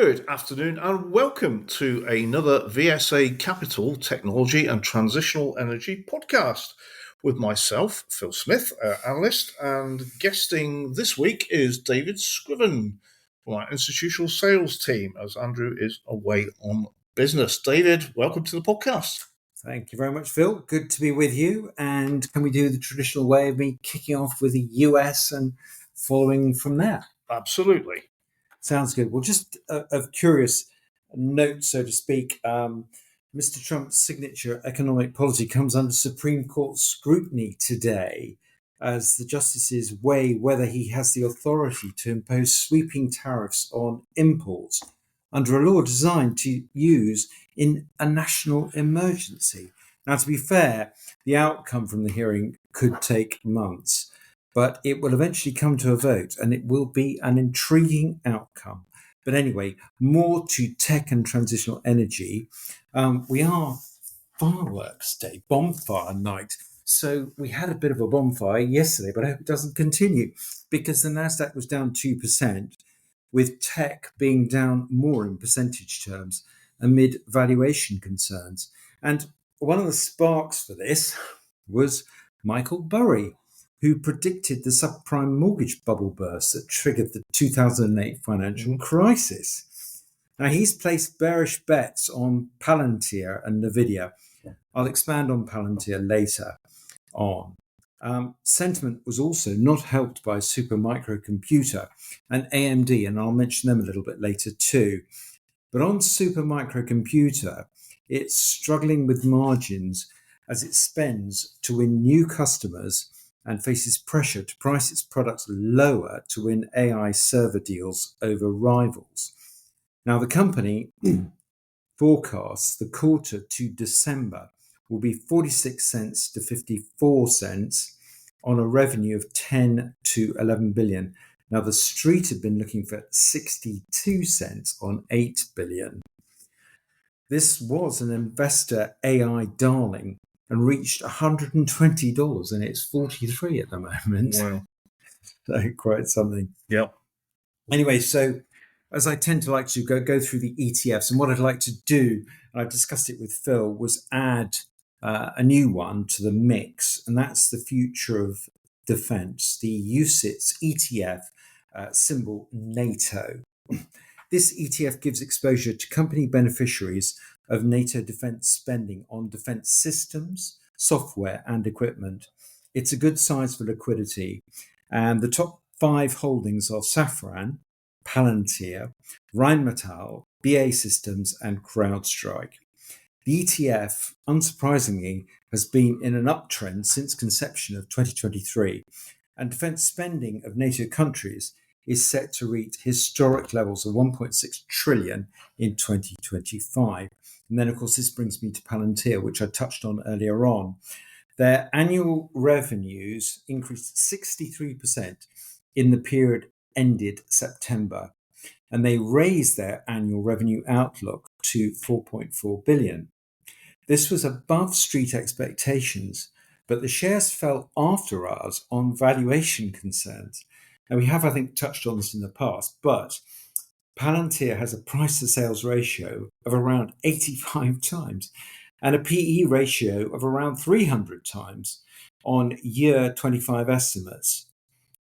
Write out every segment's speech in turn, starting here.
Good afternoon and welcome to another VSA Capital Technology and Transitional Energy podcast with myself, Phil Smith, analyst, and guesting this week is David Scriven from our institutional sales team as Andrew is away on business. David, welcome to the podcast. Thank you very much, Phil. Good to be with you. And can we do the traditional way of me kicking off with the US and following from there? Absolutely. Sounds good. Well, just of curious note, so to speak, Mr. Trump's signature economic policy comes under Supreme Court scrutiny today as the justices weigh whether he has the authority to impose sweeping tariffs on imports under a law designed to use in a national emergency. Now, to be fair, the outcome from the hearing could take months, but it will eventually come to a vote and it will be an intriguing outcome. But anyway, more to tech and transitional energy. We are fireworks day, bonfire night. So we had a bit of a bonfire yesterday, but I hope it doesn't continue because the NASDAQ was down 2%, with tech being down more in percentage terms amid valuation concerns. And one of the sparks for this was Michael Burry, who predicted the subprime mortgage bubble burst that triggered the 2008 financial crisis. Now, he's placed bearish bets on Palantir and NVIDIA. I'll expand on Palantir later on. Sentiment was also not helped by Supermicro Computer and AMD, and I'll mention them a little bit later too. But on Supermicro Computer, it's struggling with margins as it spends to win new customers and faces pressure to price its products lower to win AI server deals over rivals. Now, the company forecasts the quarter to December will be 46 cents to 54 cents on a revenue of 10 to 11 billion. Now, the street had been looking for 62 cents on 8 billion. This was an investor AI darling and reached $120, and it's 43 at the moment. Wow. So quite something. Yep. Anyway, so as I tend to like to go through the ETFs, and what I'd like to do, and I've discussed it with Phil, was add a new one to the mix, and that's the future of defense, the UCITS ETF, symbol NATO. This ETF gives exposure to company beneficiaries of NATO defense spending on defense systems, software, and equipment. It's a good size for liquidity, and the top 5 holdings are Safran, Palantir, Rheinmetall, BAE Systems, and CrowdStrike. The ETF, unsurprisingly, has been in an uptrend since conception of 2023, and defence spending of NATO countries is set to reach historic levels of 1.6 trillion in 2025. And then, of course, this brings me to Palantir, which I touched on earlier on. Their annual revenues increased 63% in the period ended September, and they raised their annual revenue outlook to 4.4 billion. This was above street expectations, but the shares fell after hours on valuation concerns. And we have, I think, touched on this in the past, but Palantir has a price-to-sales ratio of around 85 times and a PE ratio of around 300 times on year 25 estimates.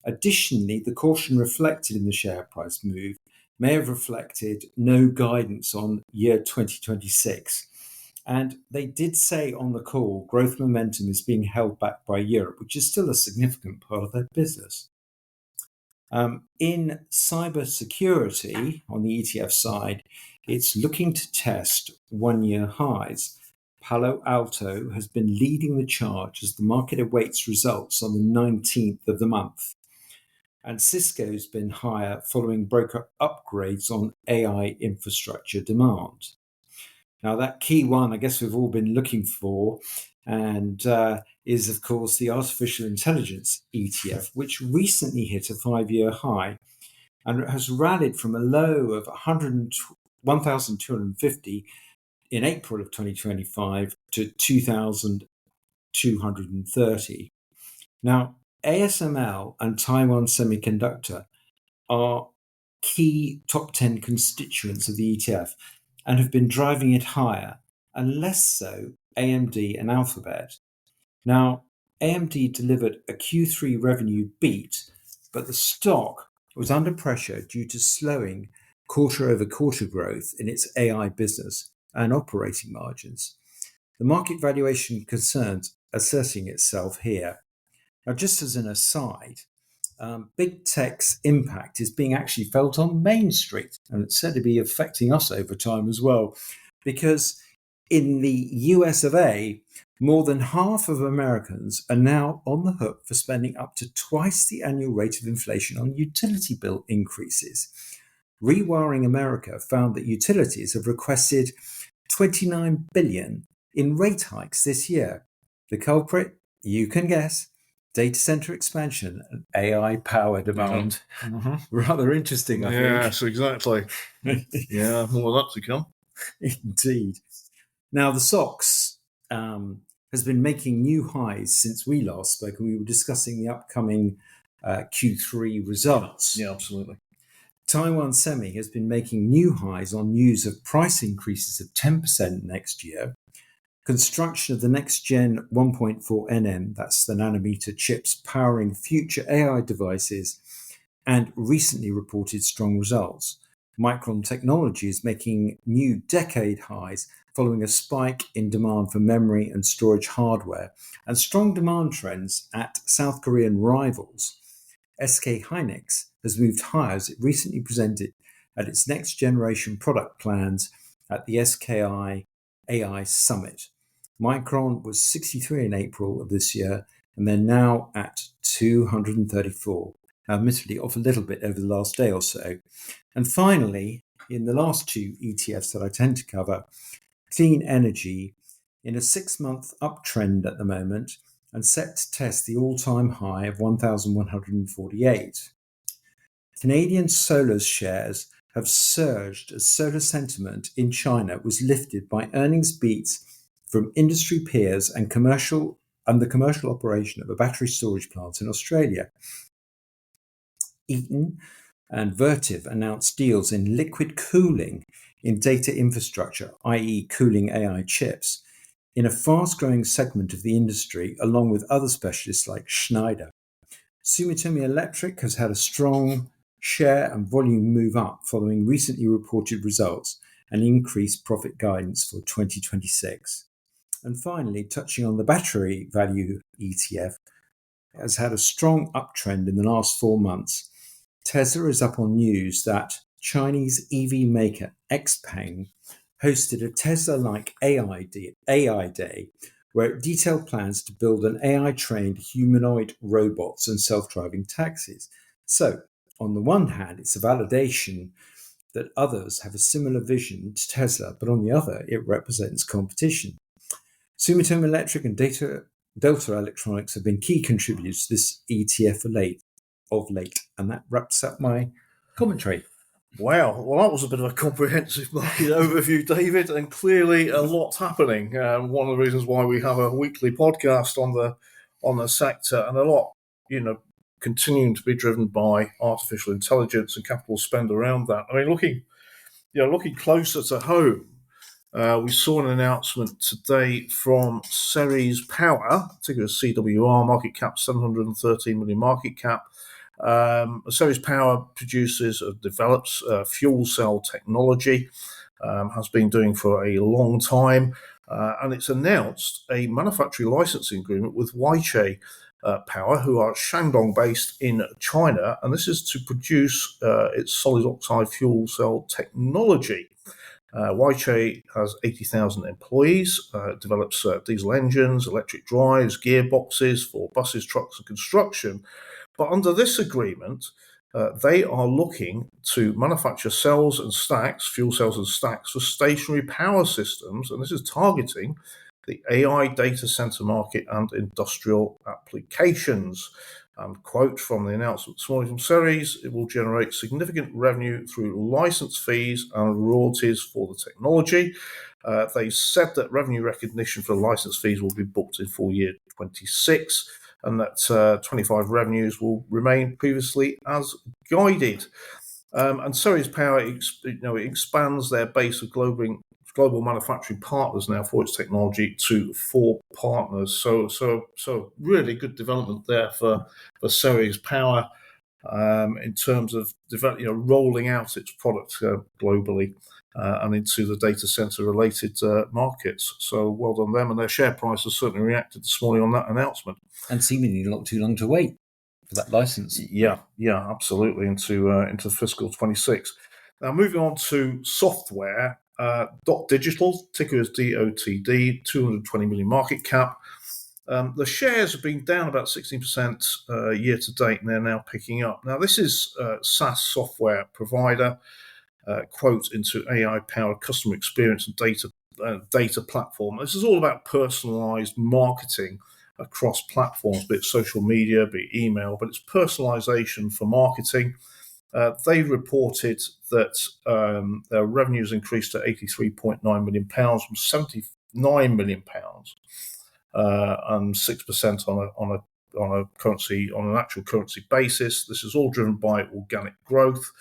Additionally, the caution reflected in the share price move may have reflected no guidance on year 2026. And they did say on the call, growth momentum is being held back by Europe, which is still a significant part of their business. In cybersecurity, on the ETF side, it's looking to test one-year highs. Palo Alto has been leading the charge as the market awaits results on the 19th of the month. And Cisco's been higher following broker upgrades on AI infrastructure demand. Now, that key one, I guess we've all been looking for, and is, of course, the artificial intelligence ETF, which recently hit a 5-year high and has rallied from a low of 1,250 in April of 2025 to 2,230. Now, ASML and Taiwan Semiconductor are key top 10 constituents of the ETF and have been driving it higher, and less so AMD and Alphabet. Now, AMD delivered a Q3 revenue beat, but the stock was under pressure due to slowing quarter-over-quarter growth in its AI business and operating margins. The market valuation concerns asserting itself here. Now, just as an aside, big tech's impact is being actually felt on Main Street, and it's said to be affecting us over time as well, because in the US of A, more than half of Americans are now on the hook for spending up to twice the annual rate of inflation on utility bill increases. Rewiring America found that utilities have requested $29 billion in rate hikes this year. The culprit, you can guess, data center expansion and AI power demand. Mm-hmm. Rather interesting, I think. Yes, exactly. Yeah, more of that to come. Indeed. Now, the SOX has been making new highs since we last spoke, and we were discussing the upcoming Q3 results. Yeah, absolutely. Taiwan Semi has been making new highs on news of price increases of 10% next year. Construction of the next gen 1.4 nm, that's the nanometer chips powering future AI devices, and recently reported strong results. Micron Technology is making new decade highs following a spike in demand for memory and storage hardware and strong demand trends at South Korean rivals. SK Hynix has moved higher as it recently presented at its next generation product plans at the SKI AI Summit. Micron was 63 in April of this year, and they're now at 234. Admittedly, off a little bit over the last day or so. And finally, in the last two ETFs that I tend to cover, Clean Energy in a 6-month uptrend at the moment and set to test the all-time high of 1,148. Canadian Solar's shares have surged as solar sentiment in China was lifted by earnings beats from industry peers and the commercial operation of a battery storage plant in Australia. Eaton and Vertiv announced deals in liquid cooling in data infrastructure, i.e. cooling AI chips, in a fast-growing segment of the industry, along with other specialists like Schneider. Sumitomo Electric has had a strong share and volume move up following recently reported results and increased profit guidance for 2026. And finally, touching on the battery value ETF, has had a strong uptrend in the last 4 months. Tesla is up on news that Chinese EV maker XPeng hosted a Tesla-like AI Day, where it detailed plans to build an AI-trained humanoid robots and self-driving taxis. So, on the one hand, it's a validation that others have a similar vision to Tesla, but on the other, it represents competition. Sumitomo Electric and Delta Electronics have been key contributors to this ETF of late, and that wraps up my commentary. Wow, well, that was a bit of a comprehensive market overview, David, and clearly a lot's happening. One of the reasons why we have a weekly podcast on the sector, and a lot, continuing to be driven by artificial intelligence and capital spend around that. I mean, looking closer to home, we saw an announcement today from Ceres Power, ticker CWR, market cap 713 million market cap. Ceres Power produces, develops fuel cell technology, has been doing for a long time, and it's announced a manufacturing licensing agreement with Weiche Power, who are Shandong-based in China, and this is to produce its solid oxide fuel cell technology. Weiche has 80,000 employees, develops diesel engines, electric drives, gearboxes for buses, trucks, and construction. But under this agreement, they are looking to manufacture cells and stacks, fuel cells and stacks for stationary power systems, and this is targeting the AI data center market and industrial applications. And quote from the announcement this morning from Ceres, it will generate significant revenue through license fees and royalties for the technology. They said that revenue recognition for the license fees will be booked in full year 26, and that 25 revenues will remain previously as guided. And Ceres Power, it expands their base of global manufacturing partners now for its technology to 4 partners. So really good development there for Ceres Power in terms of rolling out its product globally and into the data center related markets. So well done them, and their share price has certainly reacted this morning on that announcement. And seemingly not too long to wait for that license. Yeah, absolutely, into fiscal 26. Now, moving on to software, DotDigital, ticker is DOTD, 220 million market cap. The shares have been down about 16% year to date, and they're now picking up. Now, this is SaaS software provider, quote, into AI-powered customer experience and data platform. This is all about personalized marketing across platforms, be it social media, be it email, but it's personalization for marketing. They reported that their revenues increased to £83.9 million from £79 million, and 6% on an actual currency basis. This is all driven by organic growth.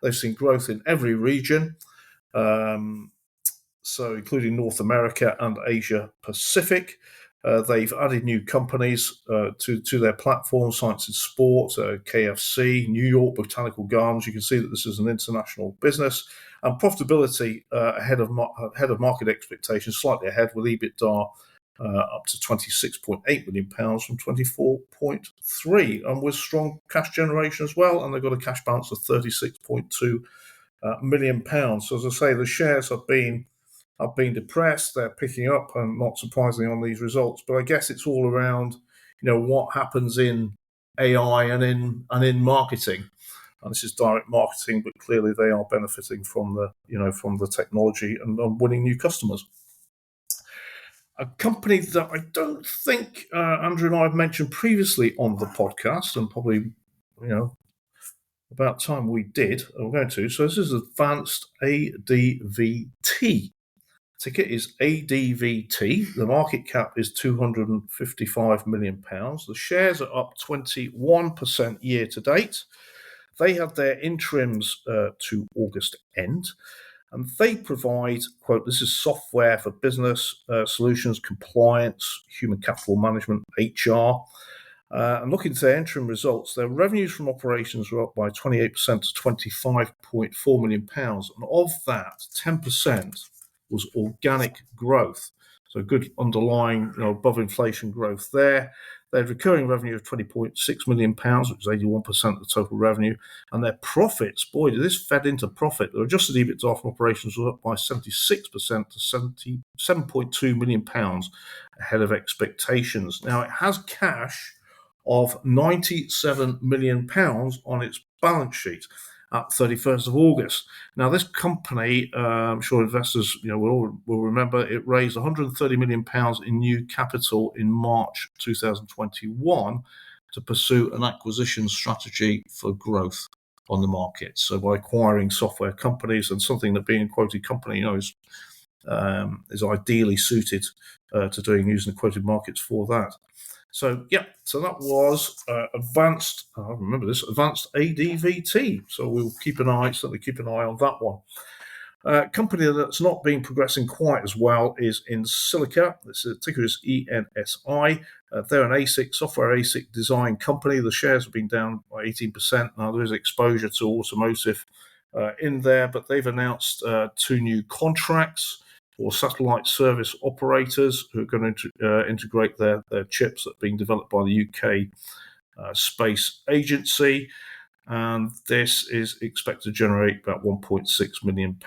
They've seen growth in every region, so including North America and Asia Pacific. They've added new companies to their platform, Science and Sport, KFC, New York Botanical Gardens. You can see that this is an international business. And profitability ahead of market expectations, slightly ahead, with EBITDA up to £26.8 million from 24.3, and with strong cash generation as well. And they've got a cash balance of £36.2 million. So as I say, the shares have been depressed. They're picking up, and not surprisingly, on these results. But I guess it's all around, what happens in AI and in marketing. And this is direct marketing, but clearly they are benefiting from the technology and winning new customers. A company that I don't think Andrew and I have mentioned previously on the podcast, and probably, about time we did, we're going to. So this is AdvancedAdvt. Ticket is ADVT. The market cap is £255 million. The shares are up 21% year to date. They had their interims to August end, and they provide, quote, this is software for business solutions, compliance, human capital management, HR. And looking at their interim results, their revenues from operations were up by 28% to £25.4 million. And of that, 10% was organic growth. So good underlying, above inflation growth there. They had recurring revenue of £20.6 million, which is 81% of the total revenue. And their profits, boy, did this fed into profit. Their adjusted EBITDA from operations was up by 76% to £77.2 million, ahead of expectations. Now, it has cash of £97 million on its balance sheet at 31st of August. Now, this company, I'm sure investors will remember, it raised £130 million in new capital in March 2021 to pursue an acquisition strategy for growth on the market. So by acquiring software companies, and something that being a quoted company is ideally suited to using the quoted markets for that. So that was Advanced AdVT. So we'll keep an eye on that one. Company that's not been progressing quite as well is EnSilica. The ticker is ENSI. They're an software ASIC design company. The shares have been down by 18%. Now there is exposure to automotive in there, but they've announced 2 new contracts for satellite service operators who are going to integrate their chips that are being developed by the UK Space Agency. And this is expected to generate about £1.6 million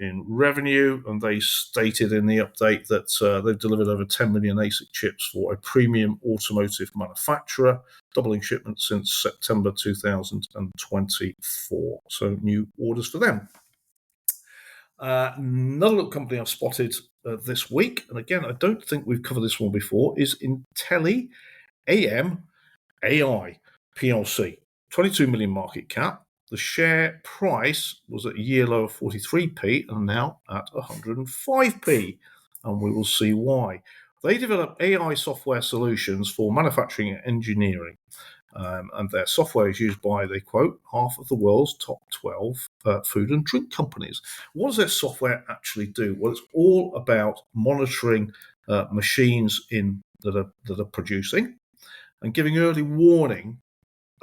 in revenue. And they stated in the update that they've delivered over 10 million ASIC chips for a premium automotive manufacturer, doubling shipments since September 2024. So new orders for them. Another little company I've spotted this week, and again, I don't think we've covered this one before, is IntelliAM AI PLC. 22 million market cap. The share price was at a year low of 43p and now at 105p, and we will see why. They develop AI software solutions for manufacturing and engineering. And their software is used by, they quote, half of the world's top 12 food and drink companies. What does their software actually do? Well, it's all about monitoring machines that are producing and giving early warning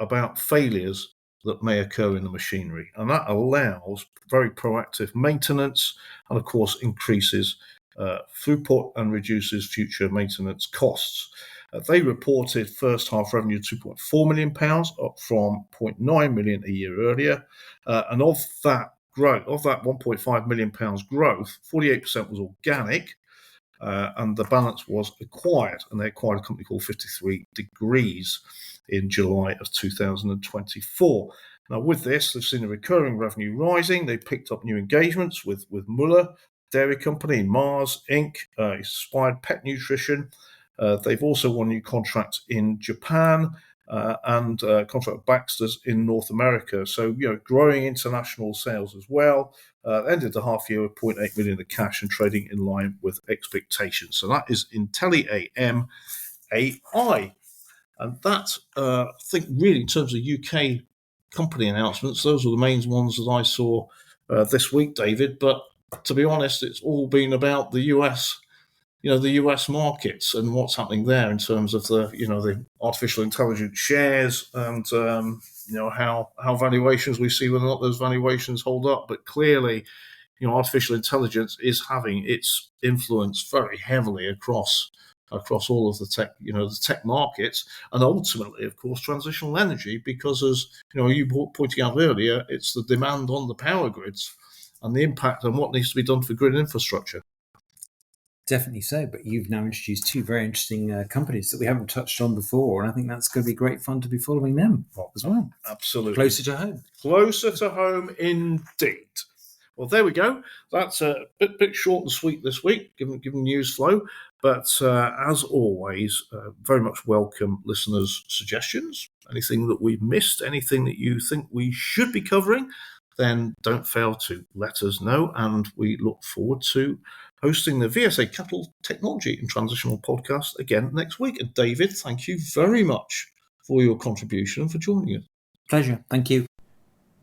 about failures that may occur in the machinery. And that allows very proactive maintenance and, of course, increases throughput and reduces future maintenance costs. They reported first half revenue £2.4 million, up from £0.9 million a year earlier. And of that growth, of that £1.5 million growth, 48% was organic, and the balance was acquired. And they acquired a company called 53 Degrees in July of 2024. Now, with this, they've seen the recurring revenue rising. They picked up new engagements with Muller Dairy Company, Mars Inc., Inspired Pet Nutrition. They've also won new contracts in Japan and contract with Baxter's in North America. So, growing international sales as well. Ended the half year with 0.8 million of cash and trading in line with expectations. So that is IntelliAM AI. And that, I think, really, in terms of UK company announcements, those were the main ones that I saw this week, David. But to be honest, it's all been about the US, the US markets and what's happening there in terms of the artificial intelligence shares and, how valuations, we see whether or not those valuations hold up. But clearly, artificial intelligence is having its influence very heavily across all of the tech markets, and ultimately, of course, transitional energy, because as you were pointing out earlier, it's the demand on the power grids and the impact on what needs to be done for grid infrastructure. Definitely so, but you've now introduced two very interesting companies that we haven't touched on before, and I think that's going to be great fun to be following them as well. Absolutely. Closer to home. Closer to home indeed. Well, there we go. That's a bit short and sweet this week, given news flow. But as always, very much welcome listeners' suggestions. Anything that we've missed, anything that you think we should be covering, then don't fail to let us know. And we look forward to hosting the VSA Capital Technology and Transitional podcast again next week. And David, thank you very much for your contribution and for joining us. Pleasure. Thank you.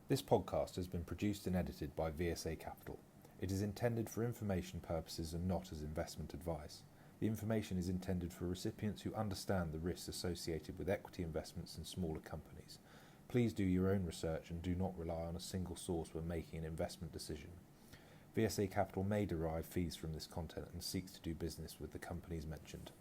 This podcast has been produced and edited by VSA Capital. It is intended for information purposes and not as investment advice. The information is intended for recipients who understand the risks associated with equity investments in smaller companies. Please do your own research and do not rely on a single source when making an investment decision. VSA Capital may derive fees from this content and seeks to do business with the companies mentioned.